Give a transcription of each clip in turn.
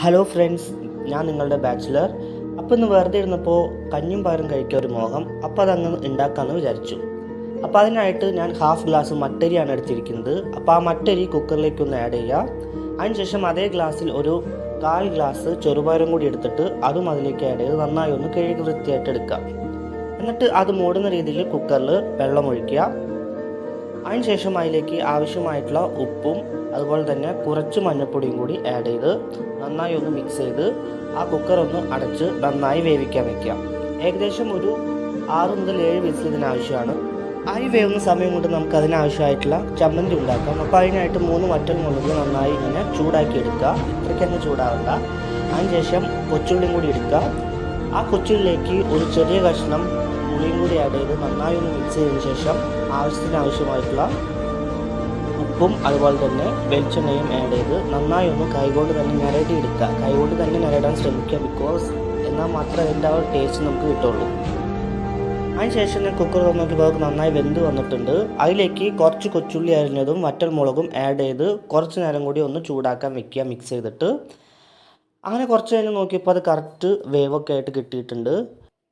Hello friends, ഞാൻ നിങ്ങളുടെ bachelor. അപ്പോൾ ഇന്ന് വെറുതെ ഇരുന്നപ്പോൾ കഞ്ഞും പയറും കഴിക്കാൻ ഒരു മോഹം. അപ്പോൾ അതങ്ങ് ഉണ്ടാക്കാമെന്ന് വിചാരിച്ചു. അപ്പോൾ അതിനായിട്ട് ഞാൻ ഹാഫ് ഗ്ലാസ് മട്ടരിയാണ് എടുത്തിരിക്കുന്നത്. അപ്പോൾ ആ മട്ടരി കുക്കറിലേക്ക് ഒന്ന് ആഡ് ചെയ്യുക. അതിനുശേഷം അതേ ഗ്ലാസ്സിൽ ഒരു 1/4 ഗ്ലാസ് ചെറുപയറും കൂടി എടുത്തിട്ട് അതും അതിലേക്ക് ആഡ് ചെയ്ത് നന്നായി ഒന്ന് കഴുകി വൃത്തിയായിട്ട് എടുക്കുക. എന്നിട്ട് അത് മൂടുന്ന രീതിയിൽ കുക്കറിൽ വെള്ളം ഒഴിക്കുക. അതിനുശേഷം അതിലേക്ക് ആവശ്യമായിട്ടുള്ള ഉപ്പും അതുപോലെ തന്നെ കുറച്ച് മഞ്ഞൾപ്പൊടിയും കൂടി ആഡ് ചെയ്ത് നന്നായി ഒന്ന് മിക്സ് ചെയ്ത് ആ കുക്കർ ഒന്ന് അടച്ച് നന്നായി വേവിക്കാൻ വയ്ക്കുക. ഏകദേശം ഒരു 6 മുതൽ 7 വിസിൽ ഇതിനാവശ്യമാണ്. അരി വേവുന്ന സമയം കൊണ്ട് നമുക്ക് അതിനാവശ്യമായിട്ടുള്ള ചമ്മന്തി ഉണ്ടാക്കാം. അപ്പോൾ അതിനായിട്ട് 3 വറ്റൽമുളക് നന്നായി ഇങ്ങനെ ചൂടാക്കി എടുക്കുക. ഇത്രയ്ക്കങ്ങ് ചൂടാവണ്ട. അതിനുശേഷം കൊച്ചുള്ളിയും കൂടി എടുക്കുക. ആ കൊച്ചുള്ളിലേക്ക് ഒരു ചെറിയ കഷ്ണം പുളിയും കൂടി ആഡ് ചെയ്ത് നന്നായി ഒന്ന് മിക്സ് ചെയ്തതിന് ശേഷം ആവശ്യമായിട്ടുള്ള ഉപ്പും അതുപോലെ തന്നെ വെളിച്ചെണ്ണയും ആഡ് ചെയ്ത് നന്നായി ഒന്ന് കൈകൊണ്ട് തന്നെ ഞരടിയെടുക്കുക. കൈകൊണ്ട് തന്നെ ഞരടാൻ ശ്രമിക്കുക, ബിക്കോസ് എന്നാൽ മാത്രമേ അതിൻ്റെ ആ ഒരു ടേസ്റ്റ് നമുക്ക് കിട്ടുള്ളൂ. അതിനുശേഷം ഞാൻ കുക്കർ നോക്കിയപ്പോൾ നന്നായി വെന്ത് വന്നിട്ടുണ്ട്. അതിലേക്ക് കുറച്ച് കൊച്ചുള്ളി അരിഞ്ഞതും വറ്റൽമുളകും ആഡ് ചെയ്ത് കുറച്ച് നേരം കൂടി ഒന്ന് ചൂടാക്കാൻ വെക്കുക, മിക്സ് ചെയ്തിട്ട്. അങ്ങനെ കുറച്ച് കഴിഞ്ഞ് നോക്കിയപ്പോൾ അത് കറക്റ്റ് വേവൊക്കെ ആയിട്ട് കിട്ടിയിട്ടുണ്ട്.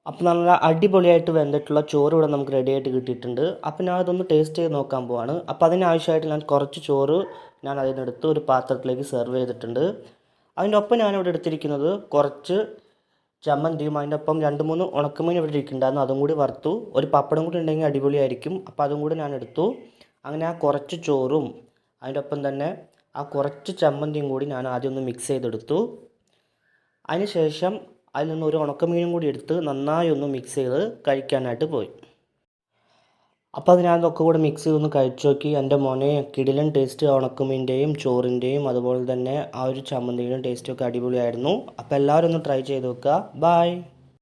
അപ്പോൾ നല്ല അടിപൊളിയായിട്ട് വെന്തിട്ടുള്ള ചോറ് ഇവിടെ നമുക്ക് റെഡി ആയിട്ട് കിട്ടിയിട്ടുണ്ട്. അപ്പോൾ ഞാൻ അതൊന്ന് ടേസ്റ്റ് ചെയ്ത് നോക്കാൻ പോവാണ്. അപ്പോൾ അതിനാവശ്യമായിട്ട് ഞാൻ കുറച്ച് ചോറ് ഞാൻ അതിനെടുത്ത് ഒരു പാത്രത്തിലേക്ക് സെർവ് ചെയ്തിട്ടുണ്ട്. അതിൻ്റെ ഒപ്പം ഞാനിവിടെ എടുത്തിരിക്കുന്നത് കുറച്ച് ചമ്മന്തിയും അതിൻ്റെ ഒപ്പം 2-3 ഉണക്കമീൻ ഇവിടെ ഇരിക്കുന്നുണ്ടായിരുന്നു, അതും കൂടി വറുത്തു. ഒരു പപ്പടം കൂടി ഉണ്ടെങ്കിൽ അടിപൊളിയായിരിക്കും. അപ്പോൾ അതും കൂടി ഞാൻ എടുത്തു. അങ്ങനെ ആ കുറച്ച് ചോറും അതിൻ്റെ ഒപ്പം തന്നെ ആ കുറച്ച് ചമ്മന്തിയും കൂടി ഞാൻ ആദ്യം ഒന്ന് മിക്സ് ചെയ്തെടുത്തു. അതിനുശേഷം അതിൽ നിന്ന് ഒരു ഉണക്കമീനും കൂടി എടുത്ത് നന്നായി ഒന്ന് മിക്സ് ചെയ്ത് കഴിക്കാനായിട്ട് പോയി. അപ്പോൾ അത് ഞാൻ അതൊക്കെ കൂടെ മിക്സ് ചെയ്തൊന്ന് കഴിച്ചു നോക്കി. എൻ്റെ മോനെ കിടിലൻ ടേസ്റ്റ്, ഉണക്കമീൻ്റെയും ചോറിൻ്റെയും അതുപോലെ തന്നെ ആ ഒരു ചമ്മന്തിയുടെയും ടേസ്റ്റൊക്കെ അടിപൊളിയായിരുന്നു. അപ്പോൾ എല്ലാവരും ഒന്ന് ട്രൈ ചെയ്ത് നോക്കുക. ബൈ.